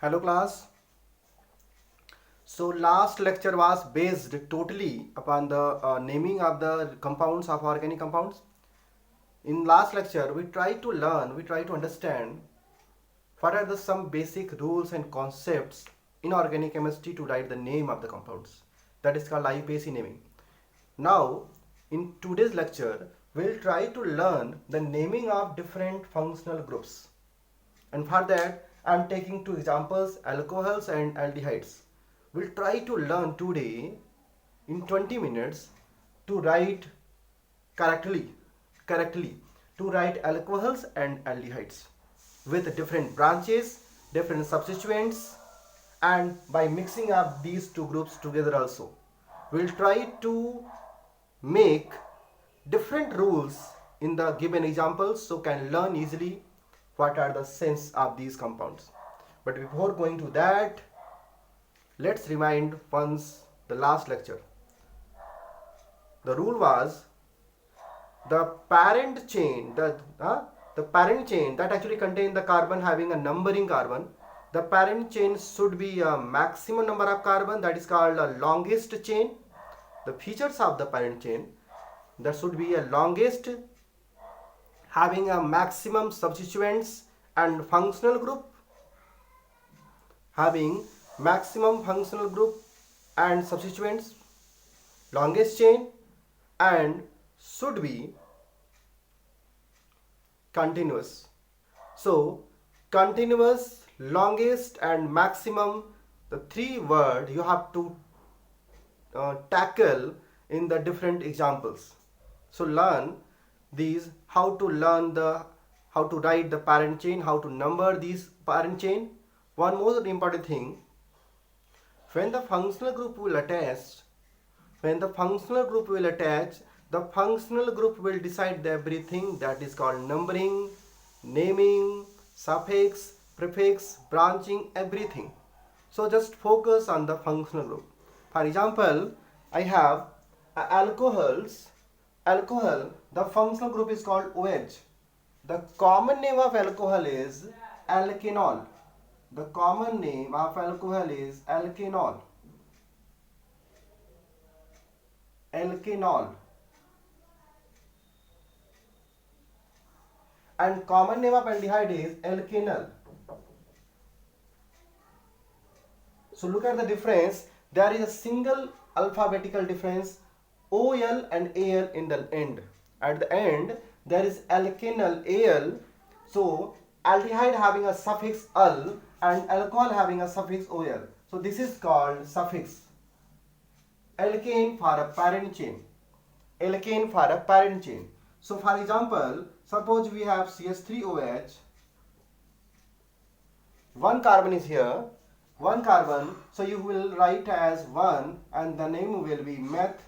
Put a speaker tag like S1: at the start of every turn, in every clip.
S1: Hello class. So last lecture was based totally upon the naming of the compounds of organic compounds. In last lecture we try to understand what are the some basic rules and concepts in organic chemistry to write the name of the compounds. That is called IUPAC naming. Now in today's lecture we'll try to learn the naming of different functional groups. And for that I'm taking two examples, alcohols and aldehydes. We'll try to learn today in 20 minutes to write correctly to write alcohols and aldehydes with different branches, different substituents, and by mixing up these two groups together also. We'll try to make different rules in the given examples so can learn easily what are the sense of these compounds. But before going to that, let's remind once the last lecture. The rule was the parent chain, the parent chain that actually contains the carbon having a numbering carbon. The parent chain should be a maximum number of carbon, that is called a longest chain. The features of the parent chain, that should be a longest, having a maximum substituents and functional group, having maximum functional group and substituents, longest chain, and should be continuous. So continuous, longest and maximum, the three words you have to tackle in the different examples. So learn these, how to write the parent chain, how to number these parent chain. One more important thing, when the functional group will attach, the functional group will decide everything, that is called numbering, naming, suffix, prefix, branching, everything. So just focus on the functional group. For example, I have alcohols. Alcohol, the functional group is called OH. The common name of alcohol is alkanol. The common name of alcohol is alkanol. Alkanol. And common name of aldehyde is alkanol. So look at the difference. There is a single alphabetical difference, OL and AL in the end. At the end there is alkanol AL. So aldehyde having a suffix al and alcohol having a suffix OL. So this is called suffix. Alkane for a parent chain. Alkane for a parent chain. So for example, suppose we have CH3OH. One carbon is here. One carbon. So you will write as 1 and the name will be meth.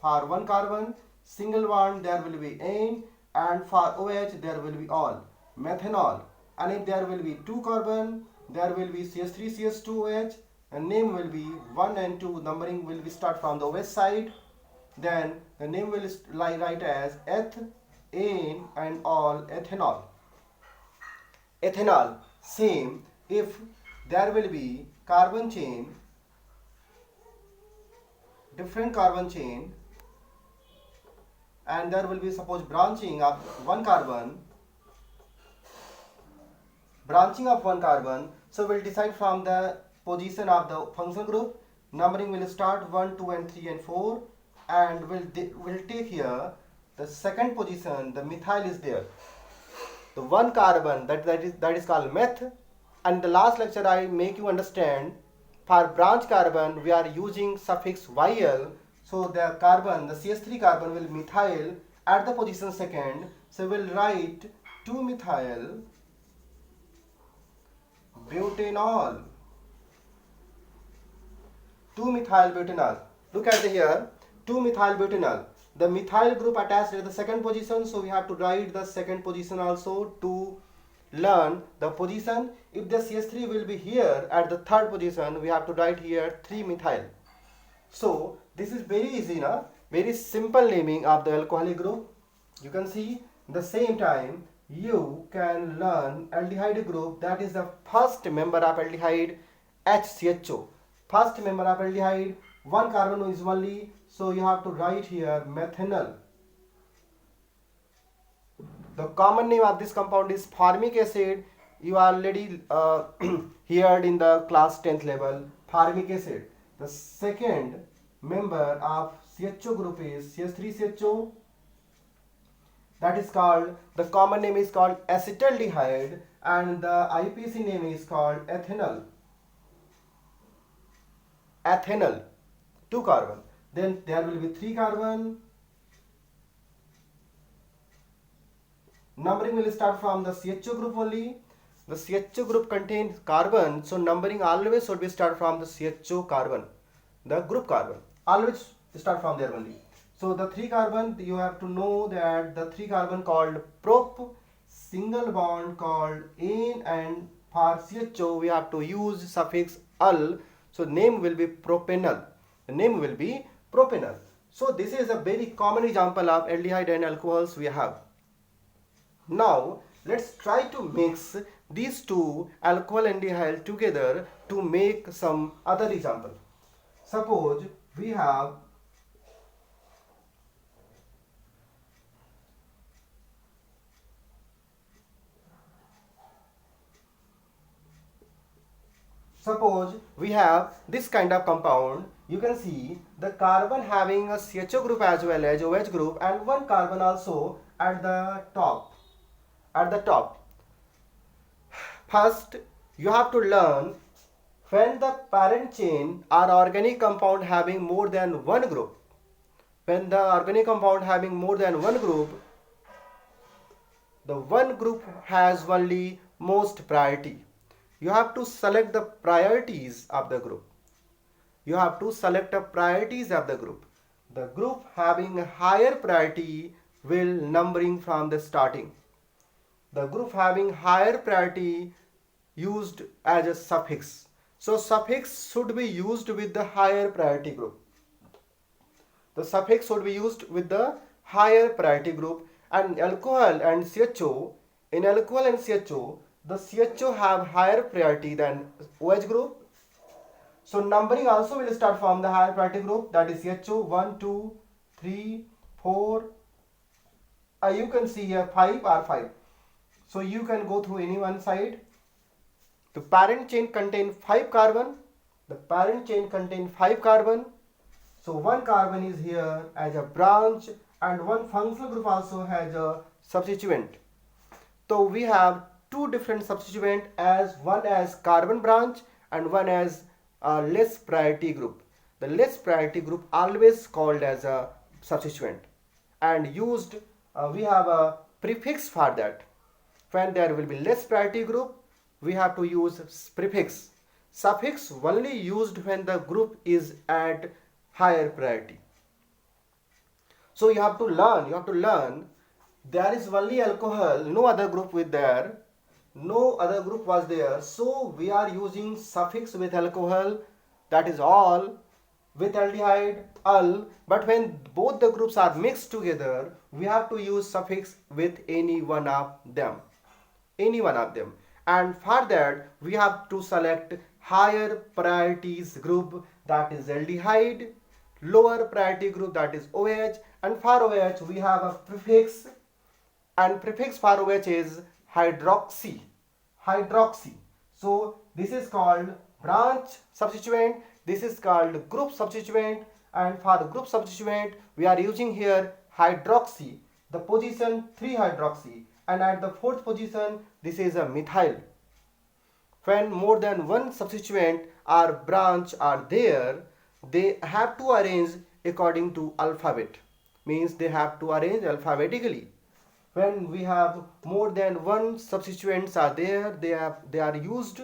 S1: For one carbon, single one there will be N, and for OH there will be all, methanol. And if there will be two carbon, there will be CH3 CH2OH, and name will be 1 and 2, numbering will be start from the OH side. Then the name will write as eth, N and all, ethanol. Ethanol, same, if there will be carbon chain, different carbon chain, and there will be suppose branching of one carbon, so we'll decide from the position of the functional group. Numbering will start 1, 2 and 3 and 4, and we'll take here the second position, the methyl is there, the one carbon that is called meth. And the last lecture I make you understand, for branch carbon we are using suffix YL. So the carbon, the CH3 carbon will methyl at the position second. So we'll write 2-methyl butanol. 2-methyl butanol. Look at here, 2-methyl butanol. The methyl group attached at the second position, so we have to write the second position also to learn the position. If the CH3 will be here at the third position, we have to write here 3-methyl. So this is very easy, na? Very simple naming of the alcoholic group. You can see the same time you can learn aldehyde group, that is the first member of aldehyde, HCHO. First member of aldehyde, one carbon is only, so you have to write here methanol. The common name of this compound is formic acid. You already heard in the class 10th level, formic acid. The second member of CHO group is CH3CHO. That is called, the common name is called acetaldehyde, and the IPC name is called ethanol. Ethanol, 2 carbon. Then there will be 3 carbon. Numbering will start from the CHO group only. The CHO group contains carbon, so numbering always should be start from the CHO carbon, the group carbon. Always start from there only. So the 3 carbon, you have to know that the 3 carbon called prop, single bond called ane, and for CHO we have to use suffix al. So name will be propanol. The name will be propanol. So this is a very common example of aldehyde and alcohols we have. Now let's try to mix these two alcohol and aldehyde together to make some other example. Suppose we have this kind of compound. You can see the carbon having a CHO group as well as OH group, and one carbon also at the top. First, you have to learn when the parent chain are organic compound having more than one group. When the organic compound having more than one group, the one group has only most priority. You have to select the priorities of the group. You have to select the priorities of the group. The group having a higher priority will numbering from the starting. The group having higher priority used as a suffix. So suffix should be used with the higher priority group. The suffix should be used with the higher priority group. And alcohol and CHO, in alcohol and CHO, the CHO have higher priority than OH group. So numbering also will start from the higher priority group, that is CHO 1, 2, 3, 4. You can see here 5 or 5. So you can go through any one side. The parent chain contain 5 carbon. The parent chain contain 5 carbon. So one carbon is here as a branch, and one functional group also has a substituent. So we have two different substituent, as one as carbon branch and one as a less priority group. The less priority group always called as a substituent, and used we have a prefix for that. When there will be less priority group, we have to use prefix. Suffix only used when the group is at higher priority. So you have to learn there is only alcohol, no other group was there. So we are using suffix with alcohol, that is all, with aldehyde al. But when both the groups are mixed together, we have to use suffix with any one of them. And for that we have to select higher priorities group, that is aldehyde, lower priority group, that is OH, and for OH we have a prefix, and prefix for OH is hydroxy. So this is called branch substituent, this is called group substituent, and for group substituent we are using here hydroxy, the position 3 hydroxy, and at the 4th position this is a methyl. When more than one substituent or branch are there, they have to arrange according to alphabet, means they have to arrange alphabetically. When we have more than one substituents are there, they are used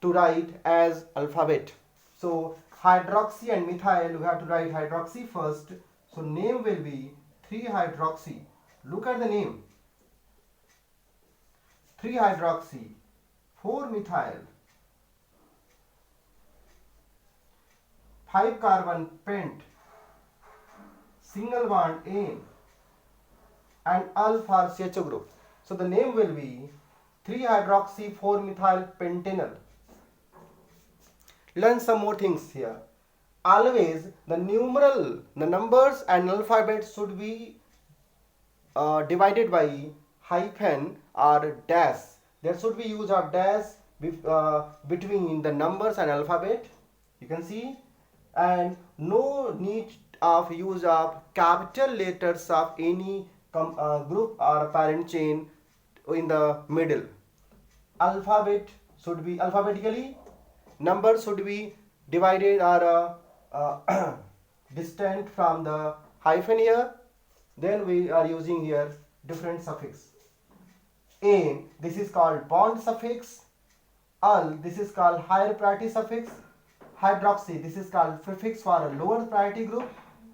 S1: to write as alphabet. So hydroxy and methyl, we have to write hydroxy first. So name will be 3 hydroxy. Look at the name. 3 hydroxy, 4 methyl, 5 carbon pent, single bond ane, and al for CHO group. So the name will be 3-hydroxy-4-methyl pentenyl. Learn some more things here. Always the numbers and alphabet should be divided by hyphen or dash. There should be use of dash between the numbers and alphabet. You can see, and no need of use of capital letters of any group or parent chain in the middle. Alphabet should be alphabetically. Numbers should be divided or distant from the hyphen here. Then we are using here different suffix. A, this is called bond suffix. Al, this is called higher priority suffix. Hydroxy, this is called prefix for a lower priority group,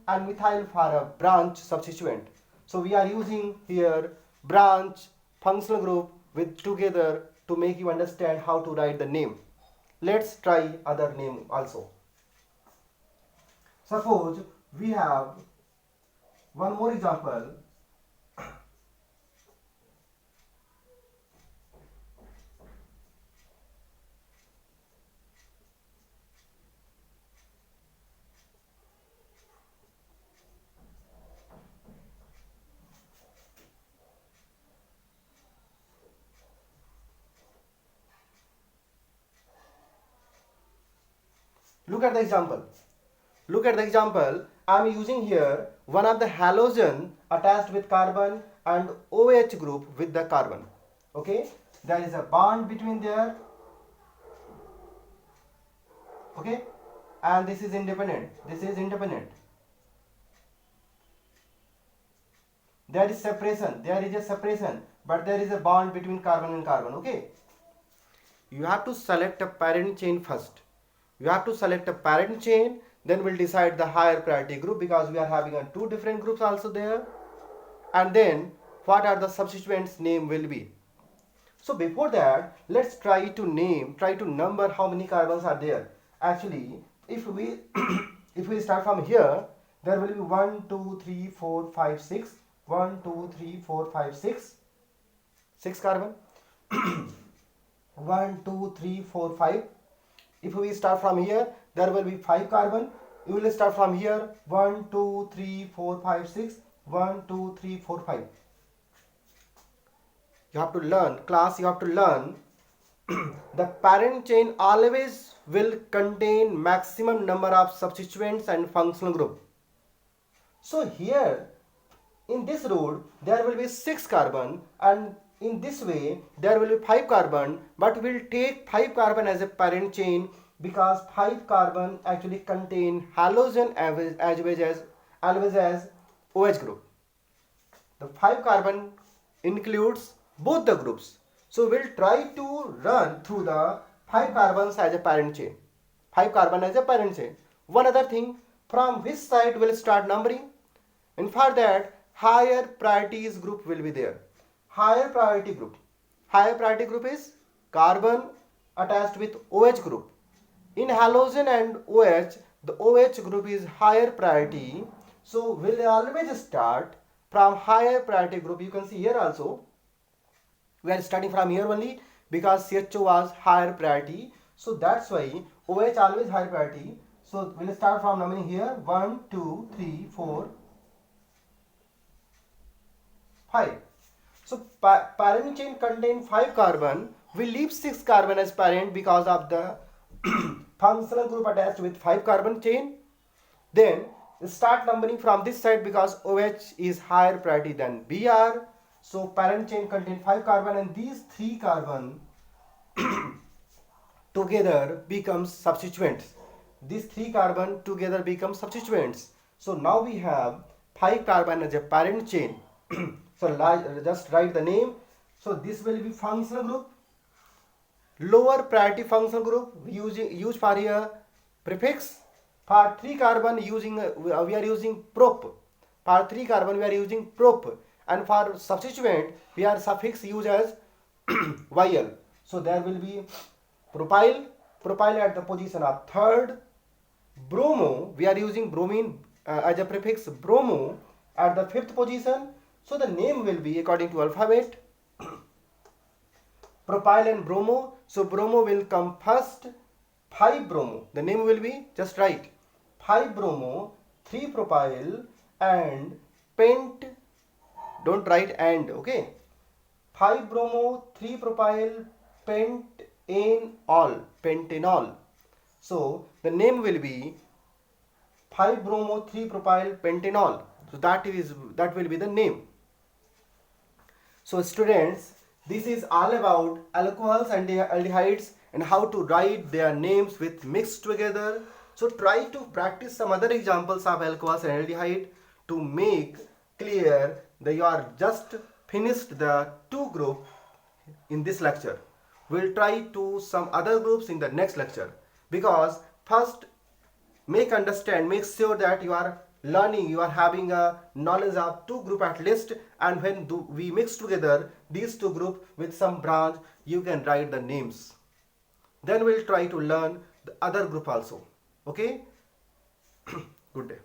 S1: and methyl for a branch substituent. So we are using here branch functional group with together to make you understand how to write the name. Let's try other name also. Suppose we have one more example. Look at the example. Look at the example. I am using here one of the halogen attached with carbon and OH group with the carbon. Okay, there is a bond between there. Okay, and this is independent. This is independent. There is separation. There is a separation, but there is a bond between carbon and carbon. Okay, you have to select a parent chain first. You have to select a parent chain, then we'll decide the higher priority group, because we are having two different groups also there. And then what are the substituents name will be. So before that, let's try to number how many carbons are there. Actually, if we if we start from here, there will be 1 2 3 4 5 6 1 2 3 4 5 6 carbon. 1 2 3 4 5. If we start from here, there will be 5 carbon. You will start from here 1 2 3 4 5 6 1 2 3 4 5. You have to learn, class, you have to learn the parent chain always will contain maximum number of substituents and functional group. So here in this road there will be 6 carbon, and in this way there will be 5 carbon, but we'll take 5 carbon as a parent chain because 5 carbon actually contain halogen as well as OH group. The 5 carbon includes both the groups. So we'll try to run through the 5 carbons as a parent chain. 5 carbon as a parent chain. One other thing, from which side we'll start numbering? And for that, higher priorities group will be there. Higher priority group. Higher priority group is carbon attached with OH group. In halogen and OH, the OH group is higher priority. So we'll always start from higher priority group. You can see here also, we are starting from here only because CHO was higher priority. So that's why OH always higher priority. So we'll start from numbering here 1 2 3 4 5. So parent chain contain 5 carbon. We leave 6 carbon as parent because of the functional group attached with 5 carbon chain. Then start numbering from this side because OH is higher priority than Br. So parent chain contain 5 carbon, and these 3 carbon together becomes substituents. These 3 carbon together become substituents. So now we have 5 carbon as a parent chain. So just write the name. So this will be functional group. Lower priority functional group use for here prefix. For 3 carbon we are using prop. For 3 carbon we are using prop, and for substituent we are suffix use as YL. So there will be propyl at the position of 3rd. Bromo, we are using bromine as a prefix bromo at the 5th position. So the name will be according to alphabet. propyl and bromo. So bromo will come first. 5-bromo. The name will be just right. 5-bromo, 3-propyl and pent. Don't write and. Okay. 5-bromo, 3-propyl, pentanol. Pentanol. So the name will be 5-bromo, 3-propyl, pentanol. So that will be the name. So students, this is all about alcohols and aldehydes and how to write their names with mixed together. So try to practice some other examples of alcohols and aldehyde to make clear that you are just finished the two group in this lecture. We'll try to some other groups in the next lecture, because first make sure that you are learning, you are having a knowledge of two group at least, and when we mix together these two group with some branch, you can write the names. Then we'll try to learn the other group also. Okay. Good day.